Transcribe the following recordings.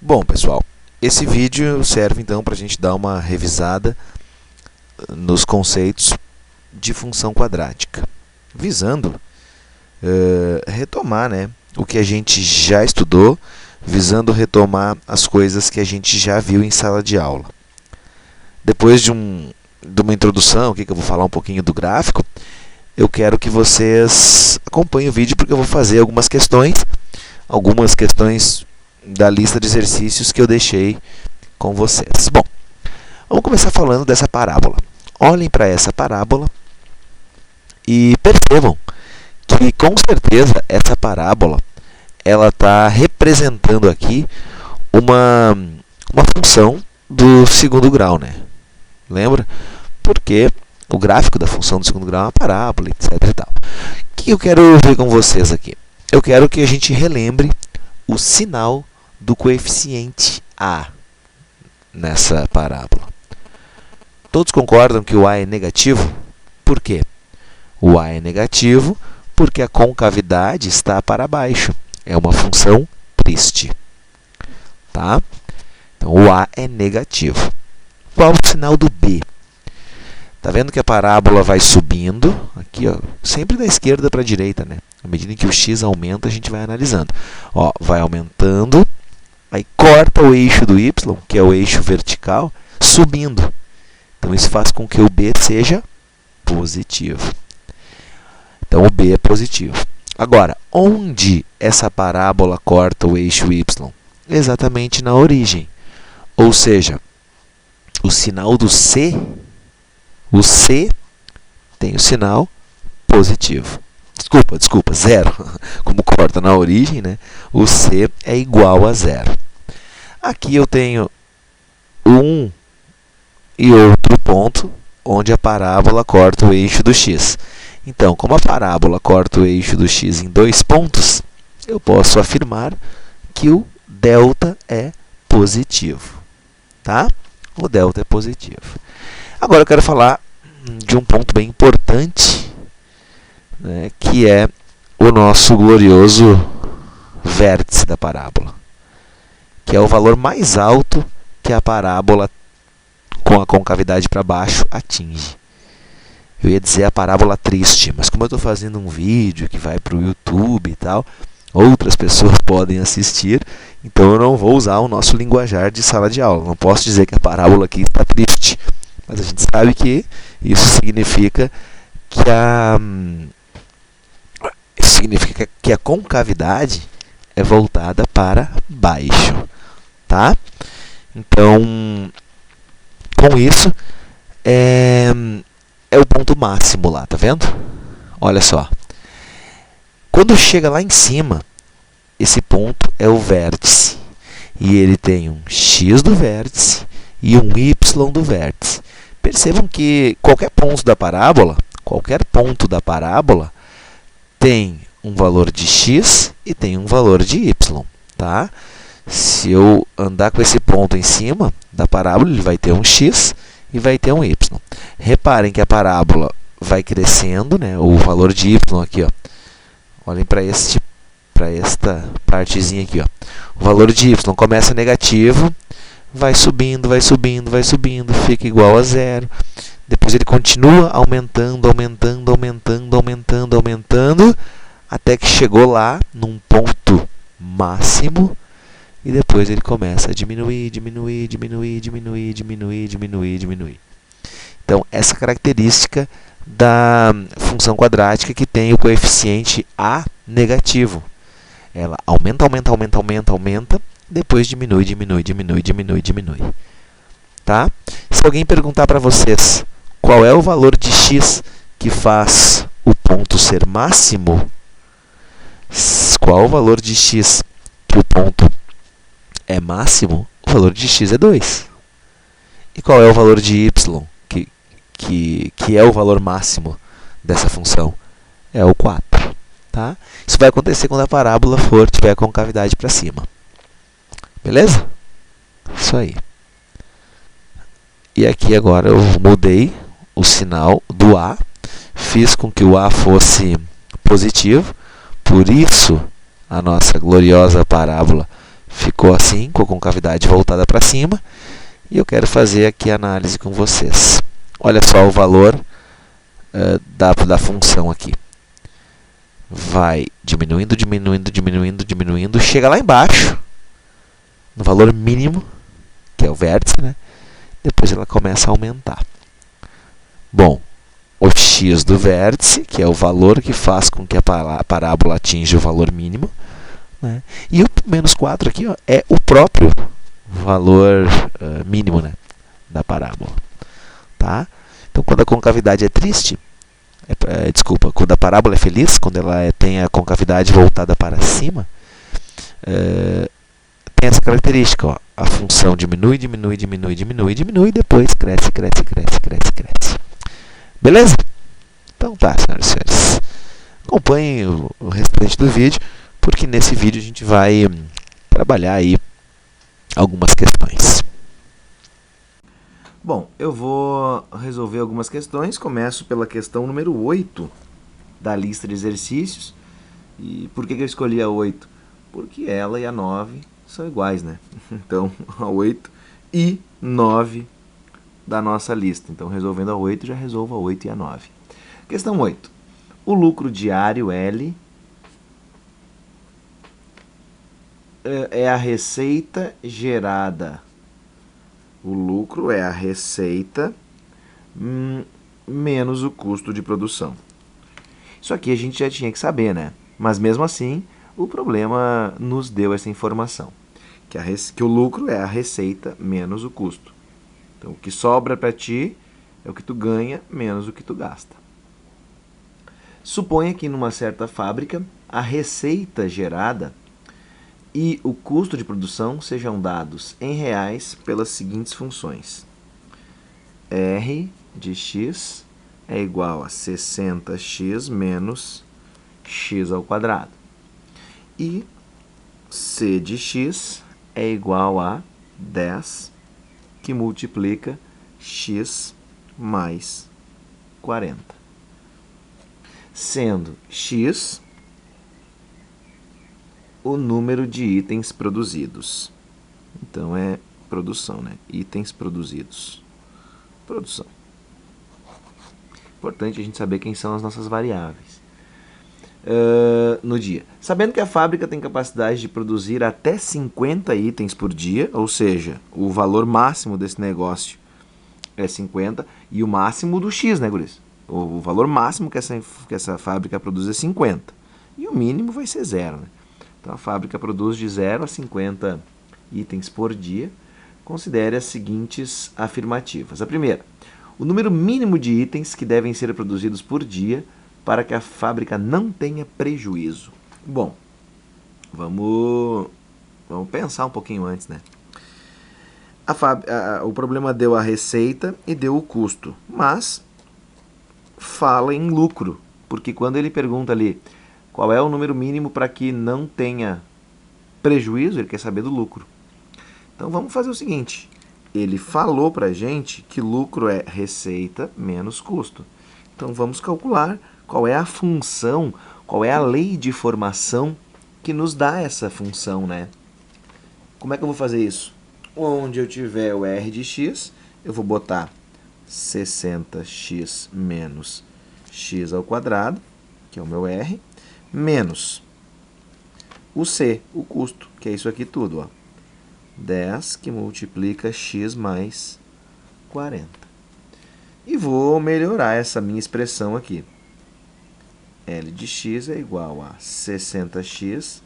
Bom, pessoal, esse vídeo serve então para a gente dar uma revisada nos conceitos de função quadrática, visando retomar, o que a gente já estudou, visando retomar as coisas que a gente já viu em sala de aula. Depois de uma introdução, aqui que eu vou falar um pouquinho do gráfico, eu quero que vocês acompanhem o vídeo porque eu vou fazer algumas questões da lista de exercícios que eu deixei com vocês. Bom, vamos começar falando dessa parábola. Olhem para essa parábola e percebam que, com certeza, essa parábola ela está representando aqui uma função do segundo grau, Lembra? Porque o gráfico da função do segundo grau é uma parábola, etc. e tal. O que eu quero ver com vocês aqui? Eu quero que a gente relembre o sinal do coeficiente a nessa parábola. Todos concordam que o a é negativo? Por quê? O a é negativo porque a concavidade está para baixo. É uma função triste. Tá? Então, o a é negativo. Qual o sinal do b? Está vendo que a parábola vai subindo, aqui, ó, sempre da esquerda para a direita, À medida em que o x aumenta, a gente vai analisando. Ó, vai aumentando, aí corta o eixo do y, que é o eixo vertical, subindo. Então, isso faz com que o b seja positivo. Então, o b é positivo. Agora, onde essa parábola corta o eixo y? Exatamente na origem. Ou seja, o sinal do c, o c tem o sinal positivo. Desculpa, zero. Como corta na origem, o c é igual a zero. Aqui eu tenho um e outro ponto onde a parábola corta o eixo do x. Então, como a parábola corta o eixo do x em dois pontos, eu posso afirmar que o delta é positivo. Tá? O delta é positivo. Agora eu quero falar de um ponto bem importante, que é o nosso glorioso vértice da parábola, que é o valor mais alto que a parábola com a concavidade para baixo atinge. Eu ia dizer a parábola triste, mas como eu estou fazendo um vídeo que vai para o YouTube e tal, outras pessoas podem assistir, então eu não vou usar o nosso linguajar de sala de aula. Não posso dizer que a parábola aqui está triste, mas a gente sabe que isso significa que a concavidade é voltada para baixo. Tá? Então, com isso, é o ponto máximo lá, tá vendo? Olha só. Quando chega lá em cima, esse ponto é o vértice. E ele tem um x do vértice e um y do vértice. Percebam que qualquer ponto da parábola tem um valor de x e tem um valor de y. Tá? Se eu andar com esse ponto em cima da parábola, ele vai ter um x e vai ter um y. Reparem que a parábola vai crescendo, o valor de y aqui, ó. Olhem para esta partezinha aqui, ó. O valor de y começa negativo, vai subindo, fica igual a zero. Depois ele continua aumentando, até que chegou lá num ponto máximo. E depois ele começa a diminuir. Então, essa característica da função quadrática que tem o coeficiente a negativo. Ela aumenta, depois diminui. Tá? Se alguém perguntar para vocês qual é o valor de x que faz o ponto ser máximo, qual o valor de x que o ponto é máximo, o valor de x é 2. E qual é o valor de y, que é o valor máximo dessa função? É o 4. Tá? Isso vai acontecer quando a parábola tiver a concavidade para cima. Beleza? Isso aí. E aqui agora eu mudei o sinal do a, fiz com que o a fosse positivo, por isso a nossa gloriosa parábola ficou assim, com a concavidade voltada para cima. E eu quero fazer aqui a análise com vocês. Olha só o valor da função aqui. Vai diminuindo, diminuindo, diminuindo, diminuindo, chega lá embaixo, no valor mínimo, que é o vértice, né? Depois ela começa a aumentar. Bom, o x do vértice, que é o valor que faz com que a parábola atinja o valor mínimo, né? E o menos 4 aqui, ó, é o próprio valor mínimo, né, da parábola. Tá? Então, quando a concavidade é triste, desculpa, quando a parábola é feliz, quando ela tem a concavidade voltada para cima, tem essa característica, ó, a função diminui, diminui, diminui, diminui, diminui, e depois cresce, cresce, cresce, cresce, cresce. Beleza? Então tá, senhoras e senhores. Acompanhem o restante do vídeo, porque nesse vídeo a gente vai trabalhar aí algumas questões. Bom, eu vou resolver algumas questões. Começo pela questão número 8 da lista de exercícios. E por que eu escolhi a 8? Porque ela e a 9 são iguais, né? Então, a 8 e 9 da nossa lista. Então, resolvendo a 8, já resolvo a 8 e a 9. Questão 8. O lucro diário L é a receita gerada. O lucro é a receita menos o custo de produção. Isso aqui a gente já tinha que saber, né? Mas mesmo assim, o problema nos deu essa informação. Que o lucro é a receita menos o custo. Então, o que sobra para ti é o que tu ganha menos o que tu gasta. Suponha que numa certa fábrica, a receita gerada e o custo de produção sejam dados em reais pelas seguintes funções. R de x é igual a 60x menos x ao quadrado. E C de x é igual a 10, que multiplica x mais 40. Sendo x o número de itens produzidos. Então, é produção, né? Itens produzidos. Produção. Importante a gente saber quem são as nossas variáveis. No dia. Sabendo que a fábrica tem capacidade de produzir até 50 itens por dia, ou seja, o valor máximo desse negócio é 50, e o máximo do X, né, guris? O valor máximo que essa fábrica produz é 50. E o mínimo vai ser 0, né? Então, a fábrica produz de 0 a 50 itens por dia. Considere as seguintes afirmativas. A primeira, o número mínimo de itens que devem ser produzidos por dia para que a fábrica não tenha prejuízo. Bom, vamos pensar um pouquinho antes, né? O problema deu a receita e deu o custo, mas fala em lucro, porque quando ele pergunta ali qual é o número mínimo para que não tenha prejuízo, ele quer saber do lucro. Então, vamos fazer o seguinte. Ele falou para a gente que lucro é receita menos custo. Então, vamos calcular qual é a função, qual é a lei de formação que nos dá essa função, né? Como é que eu vou fazer isso? Onde eu tiver o R de x, eu vou botar 60x menos x ao quadrado, que é o meu R, menos o C, o custo, que é isso aqui tudo, ó. 10 que multiplica x mais 40. E vou melhorar essa minha expressão aqui. L de x é igual a 60x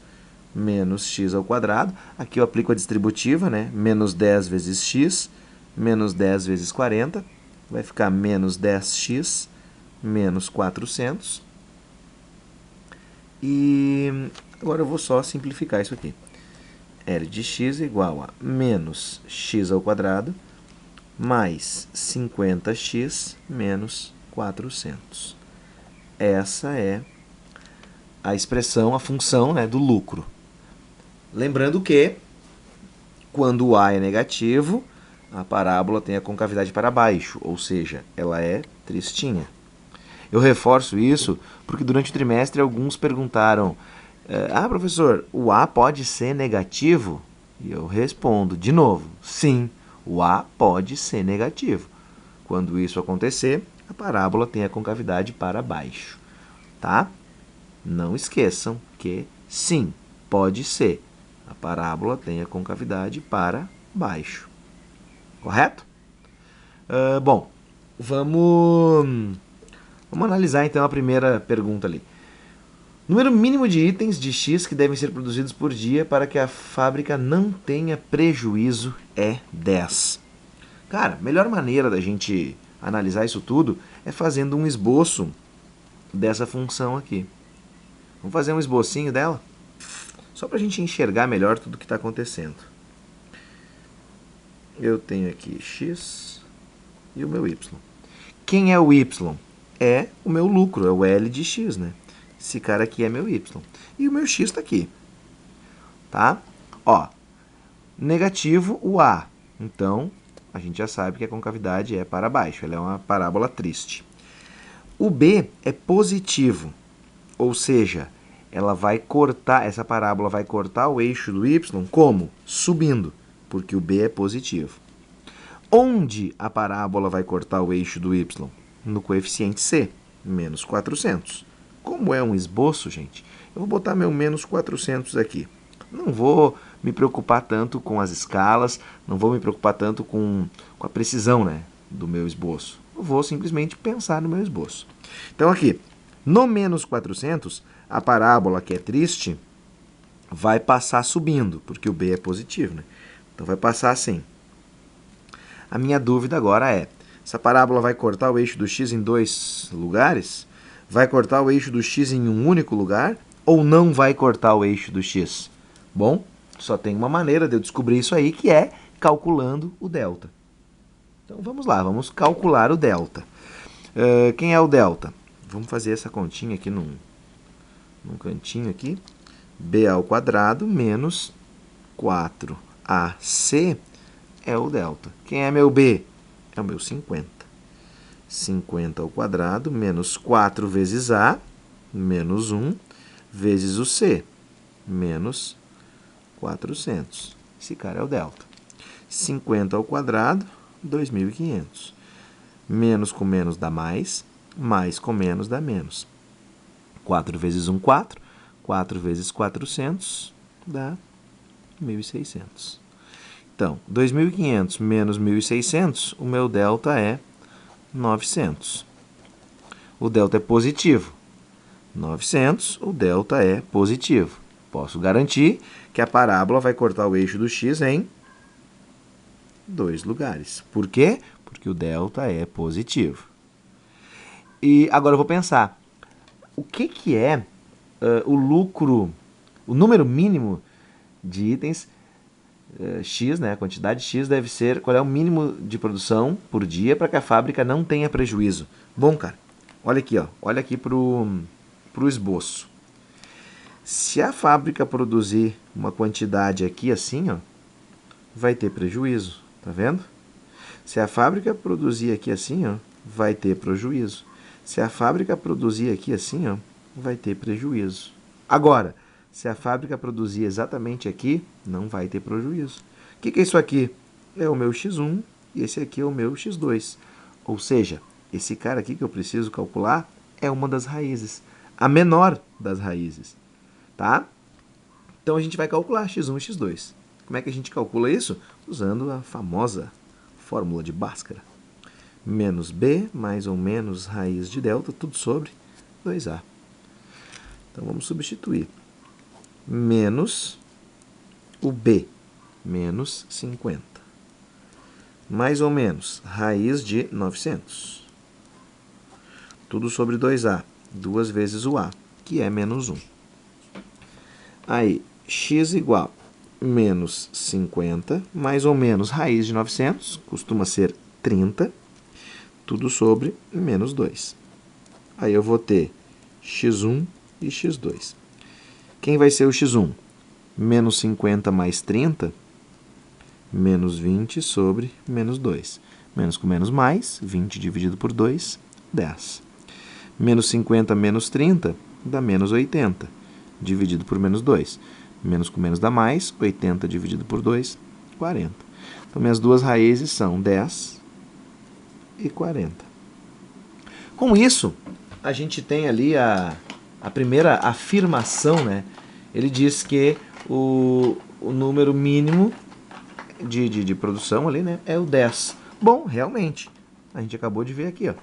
menos x ao quadrado. Aqui eu aplico a distributiva, né? Menos 10 vezes x, menos 10 vezes 40. Vai ficar menos 10x menos 400. E agora eu vou só simplificar isso aqui. L de x é igual a menos x ao quadrado mais 50x menos 400. Essa é a expressão, a função, né, do lucro. Lembrando que, quando o A é negativo, a parábola tem a concavidade para baixo, ou seja, ela é tristinha. Eu reforço isso porque durante o trimestre alguns perguntaram: professor, o A pode ser negativo? E eu respondo de novo, sim, o A pode ser negativo. Quando isso acontecer, a parábola tem a concavidade para baixo, tá? Não esqueçam que sim, pode ser. A parábola tem a concavidade para baixo. Correto? Bom, vamos analisar então a primeira pergunta ali. Número mínimo de itens de X que devem ser produzidos por dia para que a fábrica não tenha prejuízo é 10. Cara, a melhor maneira da gente analisar isso tudo é fazendo um esboço dessa função aqui. Vamos fazer um esbocinho dela? Só para a gente enxergar melhor tudo o que está acontecendo. Eu tenho aqui X e o meu Y. Quem é o Y? É o meu lucro, é o L de X, né? Esse cara aqui é meu Y. E o meu X está aqui. Tá? Ó, negativo o A. Então, a gente já sabe que a concavidade é para baixo. Ela é uma parábola triste. O B é positivo. Ou seja, essa parábola vai cortar o eixo do Y como? Subindo, porque o B é positivo. Onde a parábola vai cortar o eixo do Y? No coeficiente C, menos 400. Como é um esboço, gente, eu vou botar meu menos 400 aqui. Não vou me preocupar tanto com as escalas, não vou me preocupar tanto com a precisão, né, do meu esboço. Eu vou simplesmente pensar no meu esboço. Então aqui, no menos 400, a parábola que é triste vai passar subindo, porque o B é positivo, né? Então vai passar assim. A minha dúvida agora é, essa parábola vai cortar o eixo do X em 2 lugares? Vai cortar o eixo do X em um único lugar? Ou não vai cortar o eixo do X? Bom, só tem uma maneira de eu descobrir isso aí, que é calculando o delta. Então vamos lá, vamos calcular o delta. Quem é o delta? Vamos fazer essa continha aqui num cantinho aqui. B ao quadrado menos 4AC é o delta. Quem é meu B? É o meu 50. 50 ao quadrado menos 4 vezes A, menos 1, vezes o C, menos 400. Esse cara é o delta. 50 ao quadrado, 2.500. Menos com menos dá mais com menos dá menos. 4 vezes 1, 4. 4 vezes 400 dá 1.600. Então, 2.500 menos 1.600, o meu delta é 900. O delta é positivo. 900, o delta é positivo. Posso garantir que a parábola vai cortar o eixo do X em 2 lugares. Por quê? Porque o delta é positivo. E agora eu vou pensar, o que é o lucro, o número mínimo de itens X, né, a quantidade X deve ser, qual é o mínimo de produção por dia para que a fábrica não tenha prejuízo? Bom, cara, olha aqui, ó, olha aqui pro esboço. Se a fábrica produzir uma quantidade aqui assim, ó, vai ter prejuízo, tá vendo? Se a fábrica produzir aqui assim, ó, vai ter prejuízo. Se a fábrica produzir aqui assim, ó, vai ter prejuízo. Agora, se a fábrica produzir exatamente aqui, não vai ter prejuízo. O que é isso aqui? É o meu X1 e esse aqui é o meu X2. Ou seja, esse cara aqui que eu preciso calcular é uma das raízes, a menor das raízes. Tá? Então a gente vai calcular X1 e X2. Como é que a gente calcula isso? Usando a famosa fórmula de Bhaskara. Menos B mais ou menos raiz de delta, tudo sobre 2A. Então vamos substituir. Menos o B, menos 50. Mais ou menos raiz de 900. Tudo sobre 2A, 2 vezes o A, que é menos 1. Aí, x igual menos 50, mais ou menos raiz de 900, costuma ser 30, tudo sobre menos 2. Aí eu vou ter x1 e x2. Quem vai ser o x1? Menos 50 mais 30, menos 20 sobre menos 2. Menos com menos mais, 20 dividido por 2, 10. Menos 50 menos 30 dá menos 80, dividido por menos 2. Menos com menos dá mais. 80 dividido por 2, 40. Então, minhas duas raízes são 10 e 40. Com isso, a gente tem ali a primeira afirmação, né? Ele diz que o número mínimo de produção ali, né, é o 10. Bom, realmente, a gente acabou de ver aqui, ó.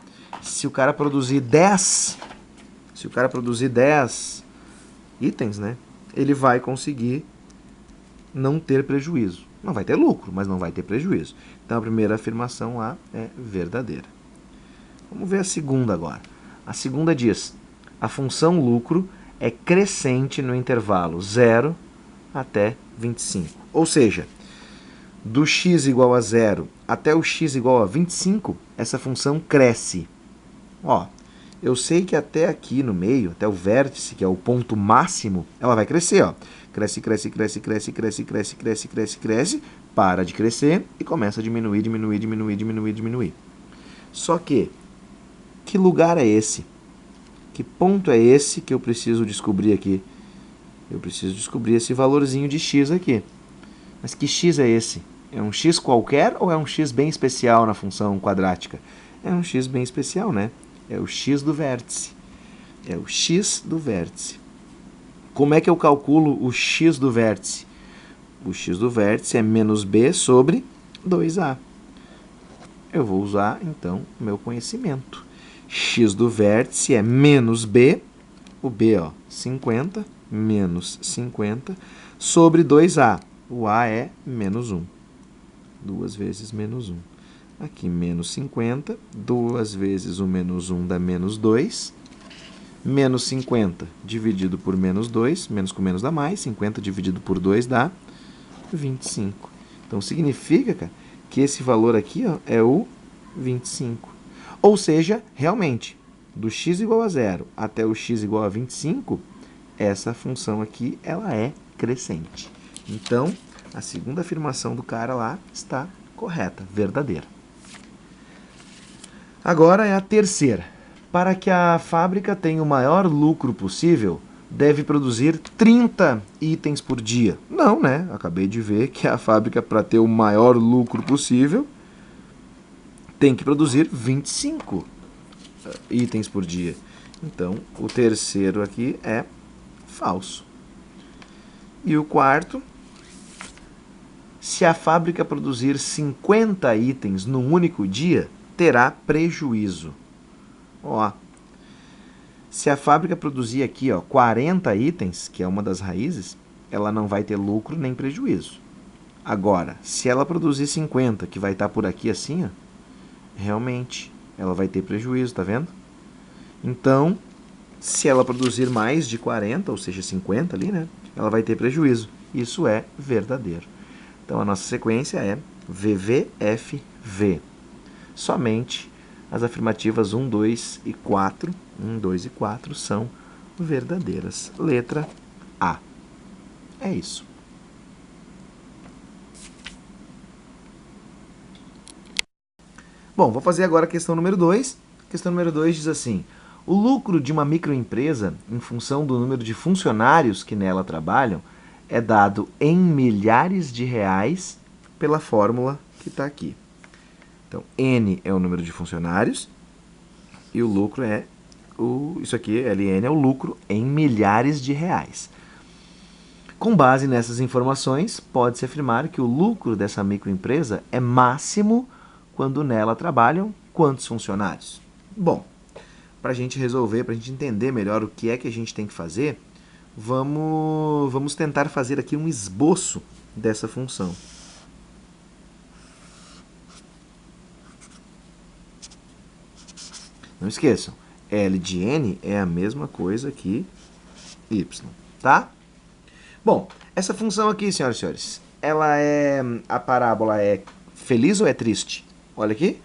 Se o cara produzir 10 itens, né, ele vai conseguir não ter prejuízo. Não vai ter lucro, mas não vai ter prejuízo. Então, a primeira afirmação lá é verdadeira. Vamos ver a segunda agora. A segunda diz: a função lucro é crescente no intervalo 0 até 25. Ou seja, do x igual a 0 até o x igual a 25, essa função cresce. Ó, eu sei que até aqui no meio, até o vértice, que é o ponto máximo, ela vai crescer, ó. Cresce, cresce, cresce, cresce, cresce, cresce, cresce, cresce, cresce, para de crescer e começa a diminuir, diminuir, diminuir, diminuir, diminuir. Só que lugar é esse? Que ponto é esse que eu preciso descobrir aqui? Eu preciso descobrir esse valorzinho de x aqui. Mas que x é esse? É um x qualquer ou é um x bem especial na função quadrática? É um x bem especial, né? É o x do vértice. É o x do vértice. Como é que eu calculo o x do vértice? O x do vértice é menos b sobre 2a. Eu vou usar, então, o meu conhecimento. X do vértice é menos b, o b, ó, 50, menos 50, sobre 2a. O a é menos 1. 2 vezes menos 1. Aqui, menos 50. 2 vezes o menos 1 dá menos 2. Menos 50 dividido por menos 2. Menos com menos dá mais. 50 dividido por 2 dá 25. Então, significa, cara, que esse valor aqui, ó, é o 25. Ou seja, realmente, do x igual a 0 até o x igual a 25, essa função aqui ela é crescente. Então, a segunda afirmação do cara lá está correta, verdadeira. Agora é a terceira. Para que a fábrica tenha o maior lucro possível, deve produzir 30 itens por dia. Não, né? Acabei de ver que a fábrica, para ter o maior lucro possível, tem que produzir 25 itens por dia. Então, o terceiro aqui é falso. E o quarto: se a fábrica produzir 50 itens num único dia, terá prejuízo. Ó, se a fábrica produzir aqui, ó, 40 itens, que é uma das raízes, ela não vai ter lucro nem prejuízo. Agora, se ela produzir 50, que vai estar por aqui assim, ó, realmente ela vai ter prejuízo, tá vendo? Então, se ela produzir mais de 40, ou seja, 50 ali, né, ela vai ter prejuízo. Isso é verdadeiro. Então, a nossa sequência é VVFV. Somente as afirmativas 1, 2 e 4, 1, 2 e 4 são verdadeiras. Letra A. É isso. Bom, vou fazer agora a questão número 2. A questão número 2 diz assim: o lucro de uma microempresa, em função do número de funcionários que nela trabalham, é dado em milhares de reais pela fórmula que está aqui. Então, N é o número de funcionários e o lucro é isso aqui, LN, é o lucro em milhares de reais. Com base nessas informações, pode-se afirmar que o lucro dessa microempresa é máximo quando nela trabalham quantos funcionários? Bom, para a gente resolver, para a gente entender melhor o que é que a gente tem que fazer, vamos tentar fazer aqui um esboço dessa função. Não esqueçam, L de N é a mesma coisa que Y, tá? Bom, essa função aqui, senhoras e senhores, a parábola é feliz ou é triste? Olha aqui,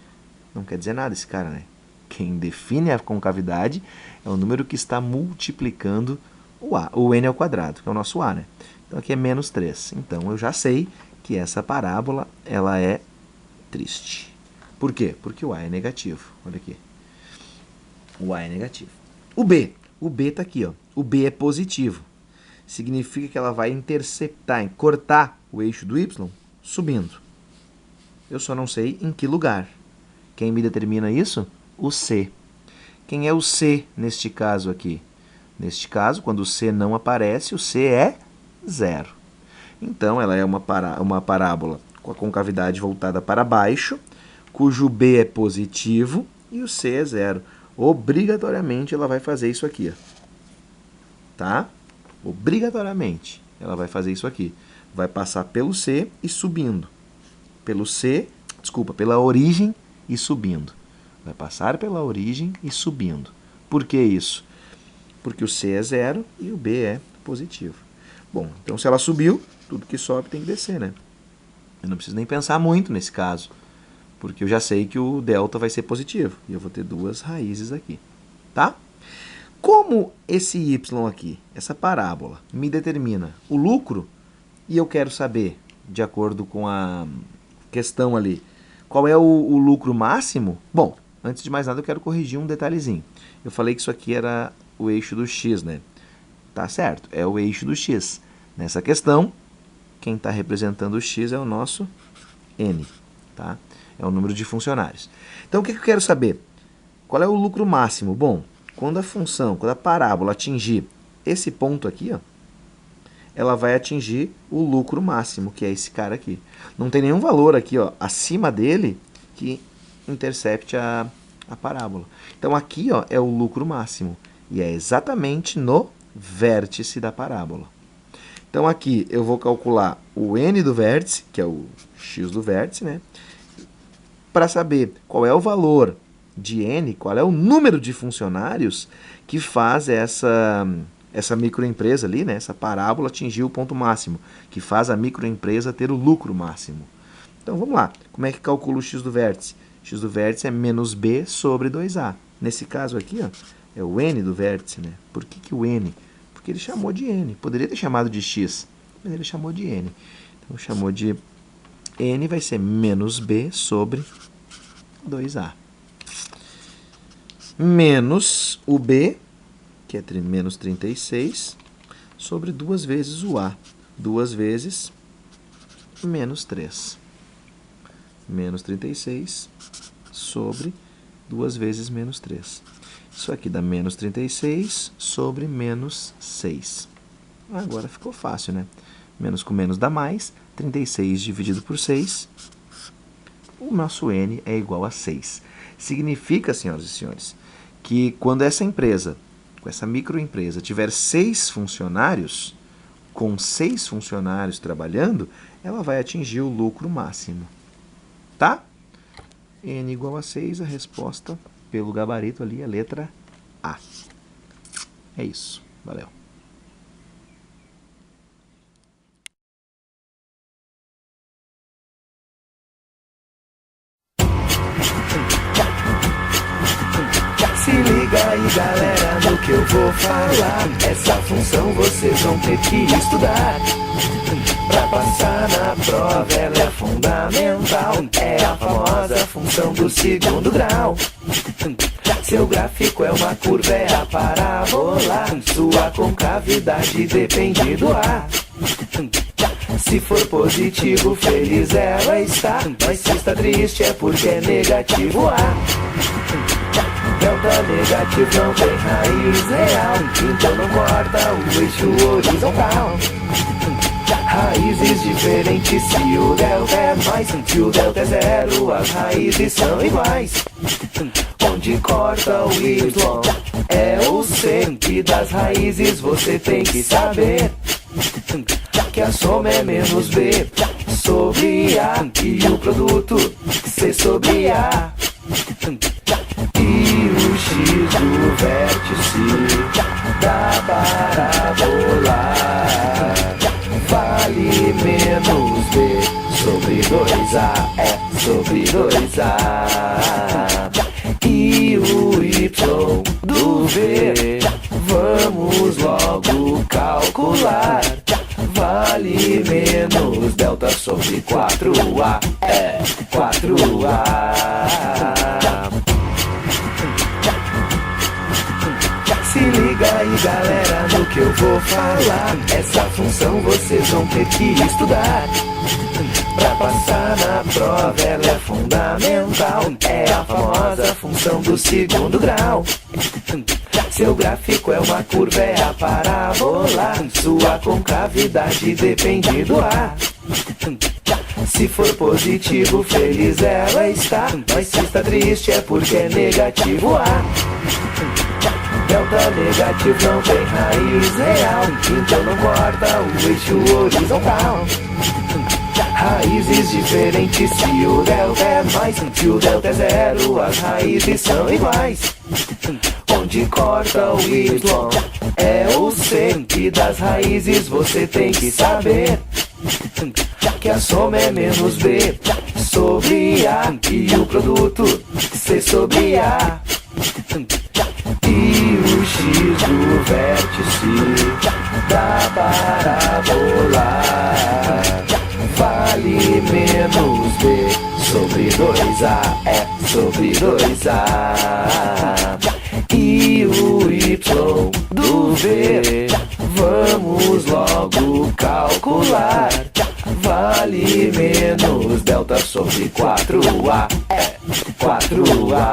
não quer dizer nada esse cara, né? Quem define a concavidade é o número que está multiplicando o n ao quadrado, que é o nosso a, né? Então aqui é menos 3. Então eu já sei que essa parábola ela é triste. Por quê? Porque o a é negativo. Olha aqui. O a é negativo. O b está aqui, ó. O b é positivo. significa que ela vai interceptar, cortar o eixo do y subindo. Eu só não sei em que lugar. Quem me determina isso? O C. Quem é o C neste caso aqui? Neste caso, quando o C não aparece, o C é 0. Então, ela é uma parábola com a concavidade voltada para baixo, cujo B é positivo e o C é 0. Obrigatoriamente, ela vai fazer isso aqui. Ó. Tá? Obrigatoriamente, ela vai fazer isso aqui. Vai passar pelo C e subindo. Pela origem e subindo. Vai passar pela origem e subindo. Por que isso? Porque o C é 0 e o B é positivo. Bom, então se ela subiu, tudo que sobe tem que descer, né? Eu não preciso nem pensar muito nesse caso, porque eu já sei que o delta vai ser positivo. E eu vou ter duas raízes aqui, tá? Como esse y aqui, essa parábola, me determina o lucro, e eu quero saber, de acordo com a questão ali, qual é o lucro máximo? Bom, antes de mais nada eu quero corrigir um detalhezinho. Eu falei que isso aqui era o eixo do x, né? Tá certo, é o eixo do x. Nessa questão, quem está representando o x é o nosso n, tá? É o número de funcionários. Então, o que eu quero saber? Qual é o lucro máximo? Bom, quando a parábola atingir esse ponto aqui, ó, ela vai atingir o lucro máximo, que é esse cara aqui. Não tem nenhum valor aqui, ó, acima dele que intercepte a parábola. Então, aqui, ó, é o lucro máximo. E é exatamente no vértice da parábola. Então, aqui eu vou calcular o n do vértice, que é o x do vértice, né? Para saber qual é o valor de n, qual é o número de funcionários que faz essa microempresa ali, né? Essa parábola atingir o ponto máximo, que faz a microempresa ter o lucro máximo. Então, vamos lá. Como é que calcula o x do vértice? X do vértice é menos b sobre 2a. Nesse caso aqui, ó, é o n do vértice, né? Por que o n? Porque ele chamou de n. Poderia ter chamado de x, mas ele chamou de n. Então, chamou de n vai ser menos b sobre 2a. Menos o b, que é menos 36, sobre 2 vezes o a. 2 vezes menos 3. Menos 36 sobre 2 vezes menos 3. Isso aqui dá menos 36 sobre menos 6. Agora ficou fácil, né? Menos com menos dá mais. 36 dividido por 6. O nosso n é igual a 6. Significa, senhoras e senhores, que quando essa empresa, com essa microempresa, tiver 6 funcionários, com 6 funcionários trabalhando, ela vai atingir o lucro máximo. Tá? N igual a 6, a resposta pelo gabarito ali é a letra A. É isso. Valeu. Se liga aí, galera, no que eu vou falar. Essa função vocês vão ter que estudar. Pra passar na prova ela é fundamental. É a famosa função do segundo grau. Seu gráfico é uma curva, é a parábola. Sua concavidade depende do A. Se for positivo, feliz ela está. Mas se está triste é porque é negativo A. Delta negativo não tem raiz real, então não corta o eixo horizontal. Raízes diferentes, se o delta é mais, se o delta é 0, as raízes são iguais. Onde corta o y é o c, e das raízes você tem que saber que a soma é menos b sobre a, e o produto c sobre a. E o x do vértice da parábola vale menos b sobre 2a, é sobre 2a. E o y do v vamos logo calcular, vale menos delta sobre 4a, é 4a. Se liga liga aí, galera, no que eu vou falar. Essa função vocês vão ter que estudar. Pra passar na prova ela é fundamental. É a famosa função do segundo grau. Seu gráfico é uma curva, é a parábola. Sua concavidade depende do ar. Se for positivo, feliz ela está. Mas se está triste é porque é negativo A. Delta negativo não tem raiz real, então não corta o eixo horizontal. Raízes diferentes se o delta é mais, se o delta é zero, as raízes são iguais. Onde corta o Y é o C, e das raízes você tem que saber que a soma é menos B sobre A, e o produto C sobre A. E o X do vértice da parábola vale menos B sobre 2A, é sobre 2A. E o Y do V, vamos logo calcular, vale menos delta sobre 4A, é 4A.